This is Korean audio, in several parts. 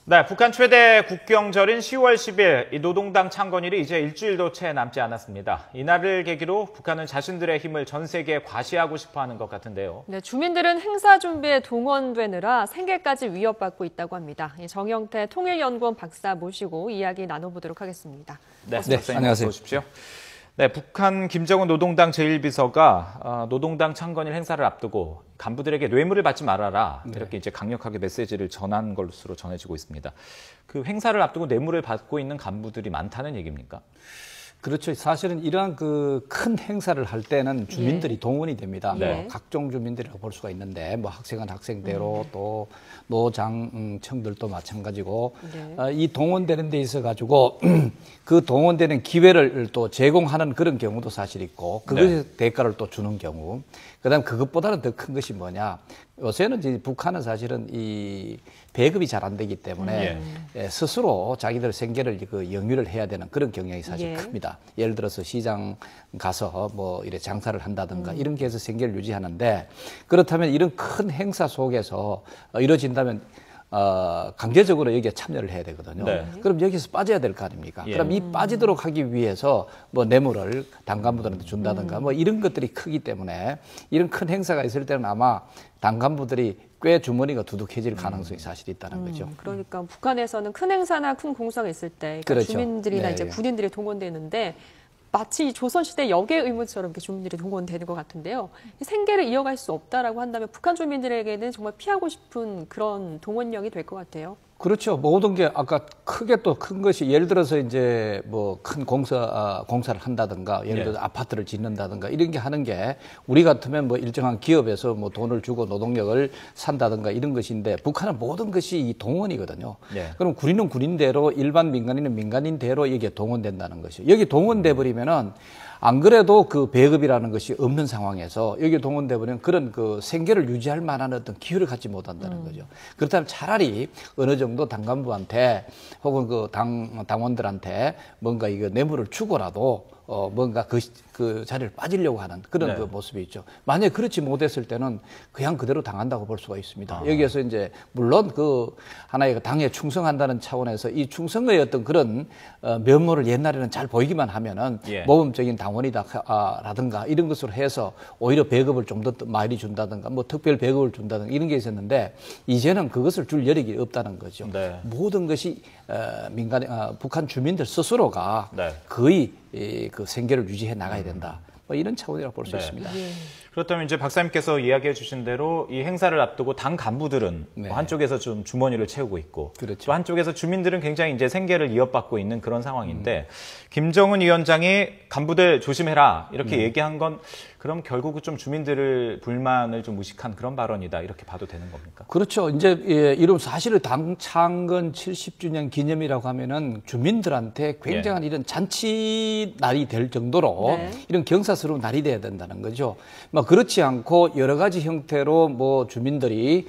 네, 북한 최대 국경절인 10월 10일 이 노동당 창건일이 이제 일주일도 채 남지 않았습니다. 이날을 계기로 북한은 자신들의 힘을 전 세계에 과시하고 싶어하는 것 같은데요. 네, 주민들은 행사 준비에 동원되느라 생계까지 위협받고 있다고 합니다. 정영태 통일연구원 박사 모시고 이야기 나눠보도록 하겠습니다. 네, 안녕하세요. 오십시오. 네, 북한 김정은 노동당 제1비서가 노동당 창건일 행사를 앞두고 간부들에게 뇌물을 받지 말아라 이렇게 이제 강력하게 메시지를 전한 것으로 전해지고 있습니다. 그 행사를 앞두고 뇌물을 받고 있는 간부들이 많다는 얘기입니까? 그렇죠. 사실은 이러한 그 큰 행사를 할 때는 주민들이 동원이 됩니다. 뭐 각종 주민들이라고 볼 수가 있는데, 뭐 학생은 학생대로 또 노장청들도 마찬가지고 이 동원되는 데 있어 가지고 그 동원되는 기회를 또 제공하는 그런 경우도 사실 있고, 그것의 대가를 또 주는 경우. 그다음 그것보다는 더 큰 것이 뭐냐? 요새는 이제 북한은 사실은 이 배급이 잘 안 되기 때문에 스스로 자기들 생계를 그 영위를 해야 되는 그런 경향이 사실 큽니다. 예를 들어서 시장 가서 뭐 이래 장사를 한다든가 이런 게 해서 생계를 유지하는데, 그렇다면 이런 큰 행사 속에서 이루어진다면 강제적으로 여기에 참여를 해야 되거든요. 그럼 여기서 빠져야 될 거 아닙니까? 그럼 이 빠지도록 하기 위해서 뭐 뇌물을 당 간부들한테 준다든가 뭐 이런 것들이 크기 때문에 이런 큰 행사가 있을 때는 아마 당 간부들이 꽤 주머니가 두둑해질 가능성이 사실 있다는 거죠. 그러니까 북한에서는 큰 행사나 큰 공사가 있을 때 그러니까 주민들이나 이제 군인들이 동원되는데 마치 조선시대 역의 의무처럼 이렇게 주민들이 동원되는 것 같은데요. 생계를 이어갈 수 없다라고 한다면 북한 주민들에게는 정말 피하고 싶은 그런 동원령이 될 것 같아요. 그렇죠. 모든 게 아까 크게 또 큰 것이 예를 들어서 이제 뭐 큰 공사를 한다든가 예를 들어서 아파트를 짓는다든가 이런 게 하는 게 우리 같으면 뭐 일정한 기업에서 뭐 돈을 주고 노동력을 산다든가 이런 것인데, 북한은 모든 것이 이 동원이거든요. 그럼 군인은 군인대로 일반 민간인은 민간인대로 여기에 동원된다는 것이죠. 여기 동원돼 버리면은 안 그래도 그 배급이라는 것이 없는 상황에서 여기 동원돼 버리면 그런 그 생계를 유지할 만한 어떤 기회를 갖지 못한다는 거죠. 그렇다면 차라리 어느 정도 당 간부한테 혹은 그 당원들한테 뭔가 이거 뇌물을 주고라도 뭔가 그 자리를 빠지려고 하는 그런 그 모습이 있죠. 만약에 그렇지 못했을 때는 그냥 그대로 당한다고 볼 수가 있습니다. 여기에서 이제 물론 그 하나의 당에 충성한다는 차원에서 이 충성의 어떤 그런 면모를 옛날에는 잘 보이기만 하면은 모범적인 당원이다라든가 이런 것으로 해서 오히려 배급을 좀 더 많이 준다든가 뭐 특별 배급을 준다든가 이런 게 있었는데, 이제는 그것을 줄 여력이 없다는 거죠. 모든 것이 북한 주민들 스스로가 거의 그 생계를 유지해 나가야 된다. 뭐 이런 차원이라고 볼 수 있습니다. 그렇다면 이제 박사님께서 이야기해 주신 대로 이 행사를 앞두고 당 간부들은 뭐 한쪽에서 좀 주머니를 채우고 있고 또 한쪽에서 주민들은 굉장히 이제 생계를 이어받고 있는 그런 상황인데 김정은 위원장이 간부들 조심해라 이렇게 얘기한 건 그럼 결국은 좀 주민들을 불만을 좀 무식한 그런 발언이다 이렇게 봐도 되는 겁니까? 그렇죠. 이제 이런 사실을 당 창건 70주년 기념이라고 하면은 주민들한테 굉장한 이런 잔치 날이 될 정도로 이런 경사스러운 날이 돼야 된다는 거죠. 뭐 그렇지 않고 여러 가지 형태로 뭐 주민들이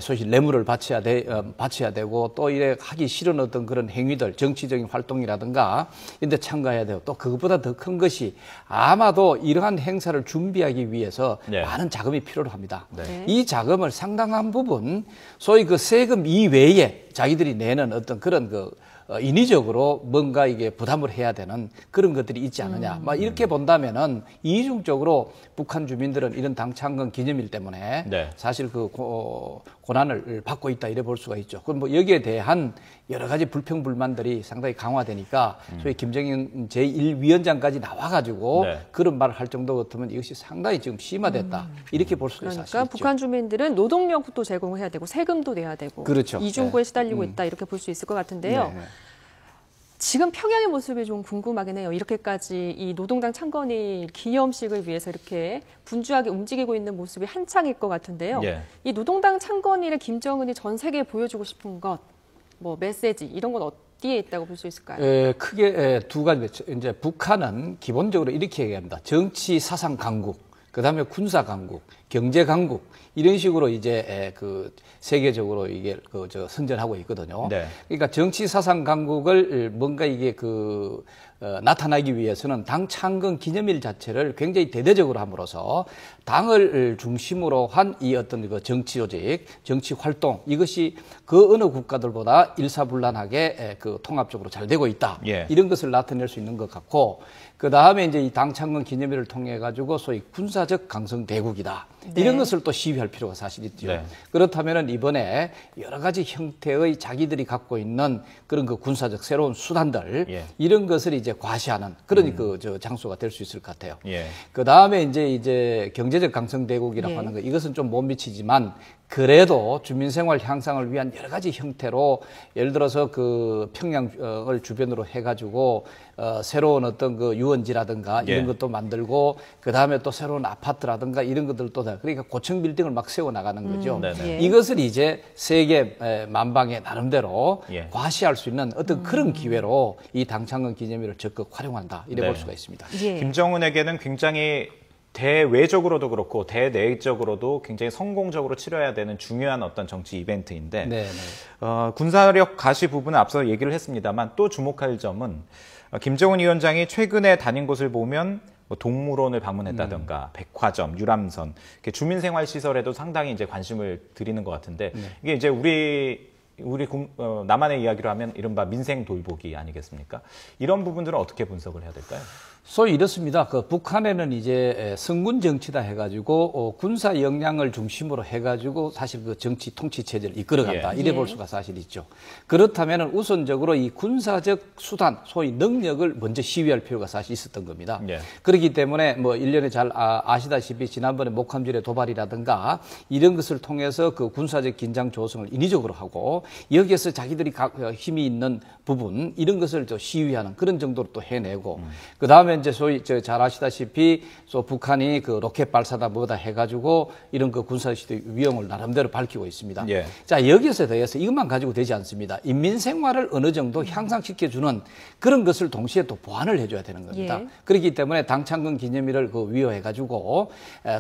소위 뇌물을 바쳐야 되고 또 이래 하기 싫은 어떤 그런 행위들, 정치적인 활동이라든가 이런 데 참가해야 되고, 또 그것보다 더 큰 것이 아마도 이러한 행사를 준비하기 위해서 많은 자금이 필요로 합니다. 이 자금을 상당한 부분 소위 그 세금 이외에 자기들이 내는 어떤 그런 그 인위적으로 뭔가 이게 부담을 해야 되는 그런 것들이 있지 않느냐. 막 이렇게 본다면은 이중적으로 북한 주민들은 이런 당 창건 기념일 때문에 사실 그 고난을 받고 있다 이래 볼 수가 있죠. 그럼 뭐 여기에 대한 여러 가지 불평불만들이 상당히 강화되니까 소위 김정인 제1위원장까지 나와가지고 그런 말을 할 정도 같으면 이것이 상당히 지금 심화됐다 이렇게 볼 수가 있죠. 그러니까 북한 주민들은 노동력도 제공해야 되고 세금도 내야 되고 이중고에 시달리고 있다 이렇게 볼 수 있을 것 같은데요. 지금 평양의 모습이 좀 궁금하긴 해요. 이렇게까지 이 노동당 창건일 기념식을 위해서 이렇게 분주하게 움직이고 있는 모습이 한창일 것 같은데요. 이 노동당 창건일에 김정은이 전 세계에 보여주고 싶은 것, 뭐 메시지 이런 건 어디에 있다고 볼 수 있을까요? 크게 두 가지. 이제 북한은 기본적으로 이렇게 얘기합니다. 정치 사상 강국, 그다음에 군사 강국, 경제 강국 이런 식으로 이제 그 세계적으로 이게 선전하고 있거든요. 그러니까 정치 사상 강국을 뭔가 이게 나타나기 위해서는 당 창건 기념일 자체를 굉장히 대대적으로 함으로써 당을 중심으로 한 이 어떤 그 정치 조직, 정치 활동 이것이 그 어느 국가들보다 일사불란하게 그 통합적으로 잘 되고 있다. 예. 이런 것을 나타낼 수 있는 것 같고 그 다음에 이제 이 당 창건 기념일을 통해 가지고 소위 군사적 강성 대국이다. 네. 이런 것을 또 시위할 필요가 사실 있죠. 네. 그렇다면은 이번에 여러 가지 형태의 자기들이 갖고 있는 그런 그 군사적 새로운 수단들 예. 이런 것을 이제 과시하는 그런 그 저 장소가 될 수 있을 것 같아요. 예. 그 다음에 이제 경제적 강성 대국이라고 예. 하는 거 이것은 좀 못 미치지만 그래도 주민생활 향상을 위한 여러 가지 형태로 예를 들어서 그 평양을 주변으로 해가지고 새로운 어떤 그 유원지라든가 이런 예. 것도 만들고 그 다음에 또 새로운 아파트라든가 이런 것들도 다 그러니까 고층 빌딩을 막 세워 나가는 거죠. 네네. 예. 이것을 이제 세계 만방에 나름대로 예. 과시할 수 있는 어떤 그런 기회로 이 당창건 기념일을 적극 활용한다 이래 볼 네. 수가 있습니다. 예. 김정은에게는 굉장히 대외적으로도 그렇고 대내적으로도 굉장히 성공적으로 치러야 되는 중요한 어떤 정치 이벤트인데 네, 군사력 가시 부분은 앞서 얘기를 했습니다만 또 주목할 점은 김정은 위원장이 최근에 다닌 곳을 보면 뭐 동물원을 방문했다든가 백화점, 유람선, 이렇게 주민생활시설에도 상당히 이제 관심을 드리는 것 같은데 이게 이제 우리 남한의 이야기로 하면 이른바 민생 돌보기 아니겠습니까? 이런 부분들은 어떻게 분석을 해야 될까요? 소위 이렇습니다. 그 북한에는 이제 성군 정치다 해가지고 군사 역량을 중심으로 해가지고 사실 그 정치 통치 체제를 이끌어간다. 예. 이래 볼 수가 사실 있죠. 그렇다면은 우선적으로 이 군사적 수단, 소위 능력을 먼저 시위할 필요가 사실 있었던 겁니다. 예. 그렇기 때문에 뭐 일련에 잘 아시다시피 지난번에 목함질의 도발이라든가 이런 것을 통해서 그 군사적 긴장 조성을 인위적으로 하고 여기에서 자기들이 힘이 있는 부분 이런 것을 또 시위하는 그런 정도로 또 해내고 그 다음에 이제 소위 잘 아시다시피 북한이 그 로켓 발사다 뭐다 해가지고 이런 그 군사시대 위험을 나름대로 밝히고 있습니다. 예. 자 여기서 더해서 이것만 가지고 되지 않습니다. 인민 생활을 어느 정도 향상시켜주는 그런 것을 동시에 또 보완을 해줘야 되는 겁니다. 예. 그렇기 때문에 당창건 기념일을 위호해가지고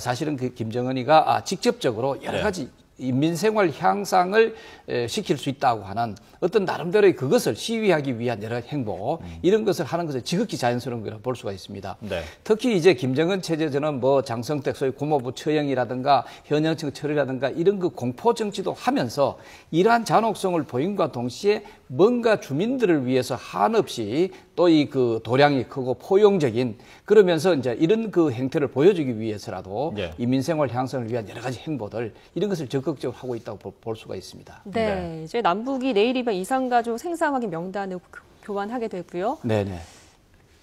사실은 그 김정은이가 직접적으로 여러 가지 인민생활 향상을 시킬 수 있다고 하는 어떤 나름대로의 그것을 시위하기 위한 여러 행보 이런 것을 하는 것은 지극히 자연스러운 거라고 볼 수가 있습니다. 네. 특히 이제 김정은 체제에서는 뭐 장성택 소위 국무부 처형이라든가 현역층 처리라든가 이런 그 공포 정치도 하면서 이러한 잔혹성을 보임과 동시에 뭔가 주민들을 위해서 한없이 또 이 그 도량이 크고 포용적인 그러면서 이제 이런 그 행태를 보여주기 위해서라도 네. 인민생활 향상을 위한 여러 가지 행보들 이런 것을 적극적으로 하고 있다고 볼 수가 있습니다. 네. 이제 남북이 내일이면 이산가족 생사확인 명단을 교환하게 되고요. 네네.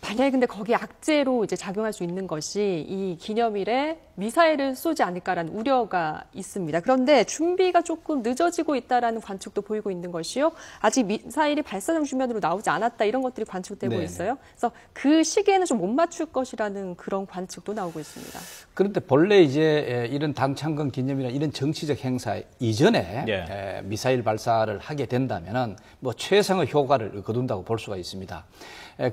만약에 근데 거기에 악재로 이제 작용할 수 있는 것이 이 기념일에 미사일을 쏘지 않을까라는 우려가 있습니다. 그런데 준비가 조금 늦어지고 있다라는 관측도 보이고 있는 것이요. 아직 미사일이 발사장 주변으로 나오지 않았다 이런 것들이 관측되고 네네. 있어요. 그래서 그 시기에는 좀 못 맞출 것이라는 그런 관측도 나오고 있습니다. 그런데 본래 이제 이런 당창건 기념이나 이런 정치적 행사 이전에 예. 미사일 발사를 하게 된다면은 뭐 최상의 효과를 거둔다고 볼 수가 있습니다.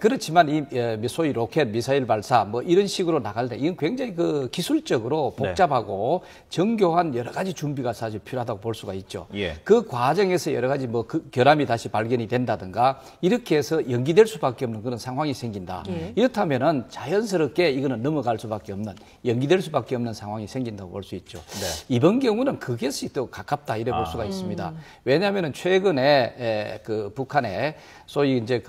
그렇지만 이 소위 로켓 미사일 발사 뭐 이런 식으로 나갈 때 이건 굉장히 그 기술적으로 복잡하고 정교한 여러 가지 준비가 사실 필요하다고 볼 수가 있죠. 예. 그 과정에서 여러 가지 뭐 그 결함이 다시 발견이 된다든가 이렇게 해서 연기될 수밖에 없는 그런 상황이 생긴다. 예. 이렇다면은 자연스럽게 이거는 넘어갈 수밖에 없는 연기될 수밖에 없는 상황이 생긴다고 볼 수 있죠. 네. 이번 경우는 그것이 또 가깝다 이래 볼 수가 있습니다. 왜냐하면은 최근에 그 북한에 소위 이제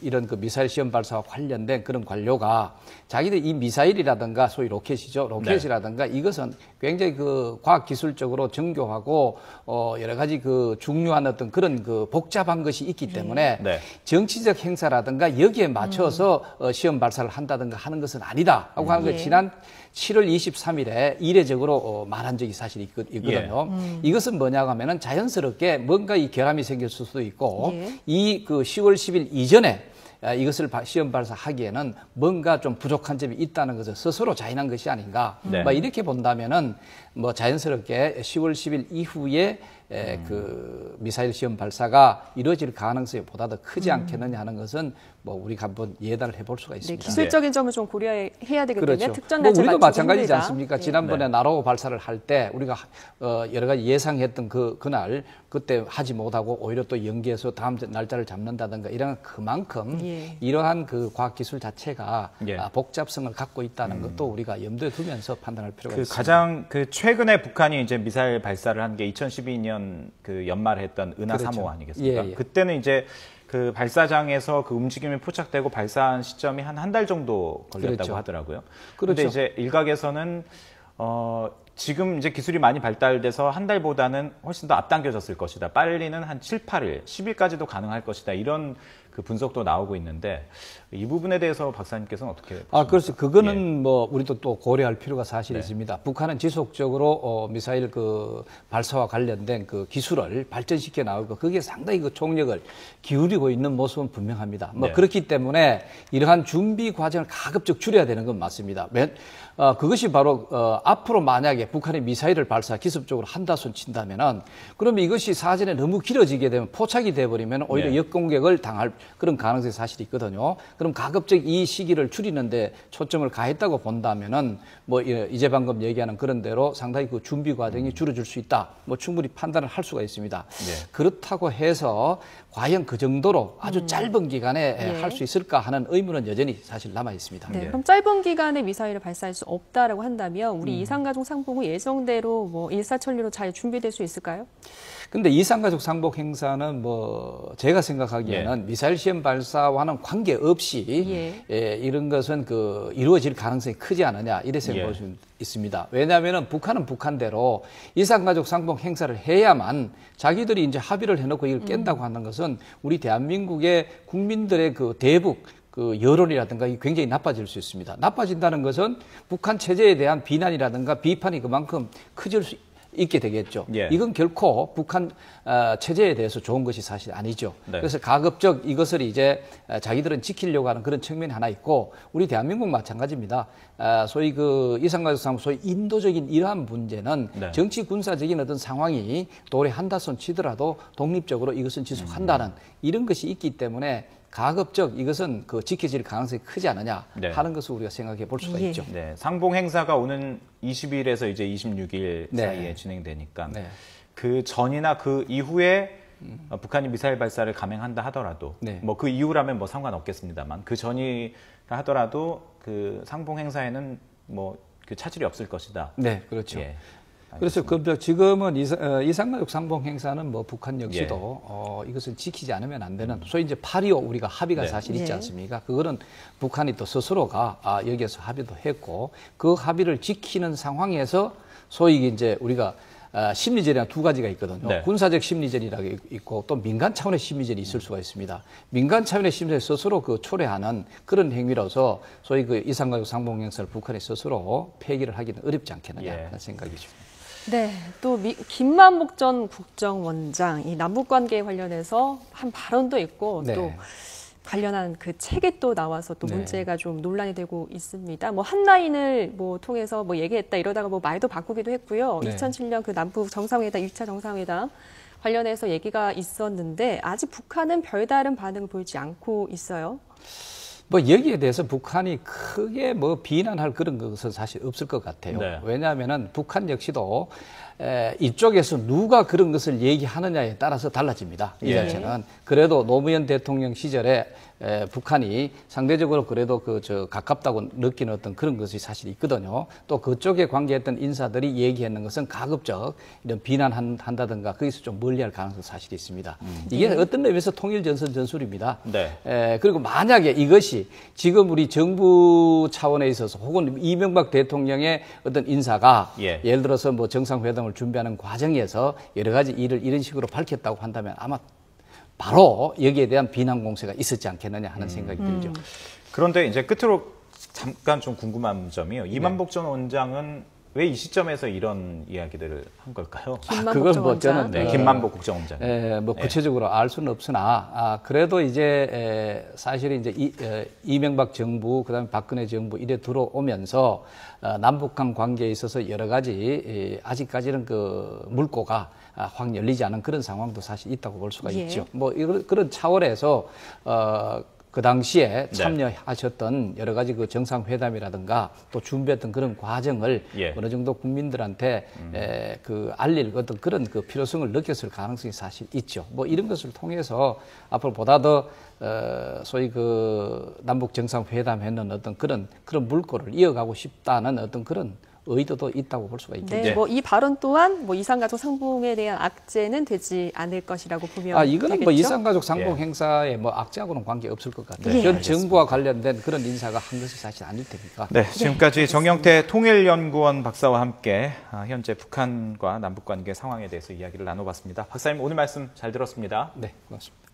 이런 그 미사일 시험 발사와 관련된 그런 관료가 자기들 이 미사일이라든가 소위 로켓이죠. 로켓이라든가 이것은 굉장히 그 과학 기술적으로 정교하고 여러 가지 그 중요한 어떤 그런 그 복잡한 것이 있기 때문에 네. 정치적 행사라든가 여기에 맞춰서 시험 발사를 한다든가 하는 것은 아니다 하고 하는 걸 지난 7월 23일에 이례적으로 말한 적이 사실 있거든요. 이것은 뭐냐고 하면은 자연스럽게 뭔가 이 결함이 생길 수도 있고 이 그 10월 10일 이전에 이것을 시험 발사하기에는 뭔가 좀 부족한 점이 있다는 것을 스스로 자인한 것이 아닌가. 네. 뭐 이렇게 본다면은 뭐 자연스럽게 10월 10일 이후에 그 미사일 시험 발사가 이루어질 가능성이 보다 더 크지 않겠느냐 하는 것은 뭐 우리가 한번 예단을 해볼 수가 있습니다. 네, 기술적인 점을 좀 고려해야 되기 때문에 그렇죠. 특전 뭐 날짜 우리도 마찬가지지 힘들다. 않습니까? 지난번에 나로 발사를 할 때 우리가 여러 가지 예상했던 그날 그때 하지 못하고 오히려 또 연기해서 다음 날짜를 잡는다든가 이런 그만큼 이러한 그 과학기술 자체가 복잡성을 갖고 있다는 것도 우리가 염두에 두면서 판단할 필요가 있습니다. 가장 최근에 북한이 이제 미사일 발사를 한 게 2012년 그 연말에 했던 은하 3호 아니겠습니까? 그때는 이제 그 발사장에서 그 움직임이 포착되고 발사한 시점이 한 달 정도 걸렸다고 하더라고요. 그런데 이제 일각에서는 지금 이제 기술이 많이 발달돼서 한 달보다는 훨씬 더 앞당겨졌을 것이다. 빨리는 한 7, 8일, 10일까지도 가능할 것이다. 이런 그 분석도 나오고 있는데 이 부분에 대해서 박사님께서는 어떻게 보십니까? 그렇죠. 그거는 뭐 우리도 또 고려할 필요가 사실 있습니다. 북한은 지속적으로 미사일 그 발사와 관련된 그 기술을 발전시켜 나오고 그게 상당히 그 총력을 기울이고 있는 모습은 분명합니다. 뭐 그렇기 때문에 이러한 준비 과정을 가급적 줄여야 되는 건 맞습니다. 그것이 바로 앞으로 만약에 북한이 미사일을 발사 기습적으로 한다손 친다면은 그러면 이것이 사전에 너무 길어지게 되면 포착이 돼버리면 오히려 역공격을 당할 그런 가능성이 사실 있거든요. 그럼 가급적 이 시기를 줄이는데 초점을 가했다고 본다면은 뭐 이제 방금 얘기하는 그런 대로 상당히 그 준비 과정이 줄어들 수 있다. 뭐 충분히 판단을 할 수가 있습니다. 그렇다고 해서 과연 그 정도로 아주 짧은 기간에 할 수 있을까 하는 의문은 여전히 사실 남아 있습니다. 그럼 짧은 기간에 미사일을 발사할 수 없다라고 한다면 우리 이산가족 상봉은 예정대로 뭐 일사천리로 잘 준비될 수 있을까요? 근데 이산가족 상봉 행사는 뭐 제가 생각하기에는 미사일 시험 발사와는 관계없이 이런 것은 그 이루어질 가능성이 크지 않느냐 이렇게 생각할 수 있습니다. 왜냐하면 북한은 북한대로 이산가족 상봉 행사를 해야만 자기들이 이제 합의를 해놓고 이걸 깬다고 하는 것은 우리 대한민국의 국민들의 그 대북 그 여론이라든가 굉장히 나빠질 수 있습니다. 나빠진다는 것은 북한 체제에 대한 비난이라든가 비판이 그만큼 커질 수 있게 되겠죠. 이건 결코 북한 체제에 대해서 좋은 것이 사실 아니죠. 그래서 가급적 이것을 이제 자기들은 지키려고 하는 그런 측면이 하나 있고 우리 대한민국 마찬가지입니다. 소위 그 이산가족 상봉 소위 인도적인 이러한 문제는 정치 군사적인 어떤 상황이 도래 한다손 치더라도 독립적으로 이것은 지속한다는 이런 것이 있기 때문에 가급적 이것은 그 지켜질 가능성이 크지 않느냐 하는 것을 우리가 생각해 볼 수가 있죠. 상봉 행사가 오는 20일에서 이제 26일 사이에 진행되니까 그 전이나 그 이후에 북한이 미사일 발사를 감행한다 하더라도 뭐 그 이후라면 뭐 상관없겠습니다만 그 전이라 하더라도 그 상봉 행사에는 뭐 그 차질이 없을 것이다. 네, 그렇죠. 그래서 지금은 이산가족 상봉 행사는 뭐 북한 역시도 이것을 지키지 않으면 안 되는 소위 이제 8.25 우리가 합의가 사실 있지 않습니까? 그거는 북한이 또 스스로가 여기에서 합의도 했고 그 합의를 지키는 상황에서 소위 이제 우리가 심리전이랑 두 가지가 있거든요. 군사적 심리전이라고 있고 또 민간 차원의 심리전이 있을 수가 있습니다. 민간 차원의 심리전 스스로 그 초래하는 그런 행위로서 소위 그 이산가족 상봉 행사를 북한이 스스로 폐기를 하기는 어렵지 않겠느냐 하는 생각이죠. 네, 또 김만복 전 국정원장 이 남북 관계에 관련해서 한 발언도 있고 또 관련한 그 책이 또 나와서 또 문제가 좀 논란이 되고 있습니다. 뭐 한라인을 뭐 통해서 뭐 얘기했다 이러다가 뭐 말도 바꾸기도 했고요. 2007년 그 남북 정상회담 1차 정상회담 관련해서 얘기가 있었는데 아직 북한은 별다른 반응을 보이지 않고 있어요. 뭐 여기에 대해서 북한이 크게 뭐 비난할 그런 것은 사실 없을 것 같아요. 왜냐하면은 북한 역시도 이쪽에서 누가 그런 것을 얘기하느냐에 따라서 달라집니다. 이 자체는. 그래도 노무현 대통령 시절에 북한이 상대적으로 그래도 가깝다고 느끼는 어떤 그런 것이 사실 있거든요. 또 그쪽에 관계했던 인사들이 얘기하는 것은 가급적 이런 비난한다든가 거기서 좀 멀리할 가능성이 사실 있습니다. 이게 어떤 의미에서 통일전선 전술입니다. 그리고 만약에 이것이 지금 우리 정부 차원에 있어서 혹은 이명박 대통령의 어떤 인사가 예를 들어서 뭐 정상회담을 준비하는 과정에서 여러 가지 일을 이런 식으로 밝혔다고 한다면 아마 바로 여기에 대한 비난 공세가 있었지 않겠느냐 하는 생각이 들죠. 그런데 이제 끝으로 잠깐 좀 궁금한 점이요. 이만복 전 원장은 왜 이 시점에서 이런 이야기들을 한 걸까요? 그건 뭐 저는 김만복 국정원장. 뭐 구체적으로 알 수는 없으나 그래도 이제 사실 이제 이명박 정부 그다음에 박근혜 정부 이래 들어오면서 남북 간 관계에 있어서 여러 가지 아직까지는 그 물꼬가 확 열리지 않은 그런 상황도 사실 있다고 볼 수가 있죠. 뭐 그런 차원에서 그 당시에 참여하셨던 여러 가지 그 정상회담이라든가 또 준비했던 그런 과정을 어느 정도 국민들한테 그 알릴 어떤 그런 그 필요성을 느꼈을 가능성이 사실 있죠. 뭐 이런 것을 통해서 앞으로 보다 더 소위 그 남북 정상회담에는 어떤 그런 물꼬를 이어가고 싶다는 어떤 그런 의도도 있다고 볼 수가 있겠죠. 네, 뭐 이 발언 또한 뭐 이산가족 상봉에 대한 악재는 되지 않을 것이라고 보면 이거는 되겠죠? 뭐 이산가족 상봉 행사에 뭐 악재하고는 관계 없을 것 같아요. 전 정부와 관련된 그런 인사가 한 것이 사실 아닐 테니까. 네, 지금까지 정영태 통일연구원 박사와 함께 현재 북한과 남북 관계 상황에 대해서 이야기를 나눠봤습니다. 박사님 오늘 말씀 잘 들었습니다. 네, 고맙습니다.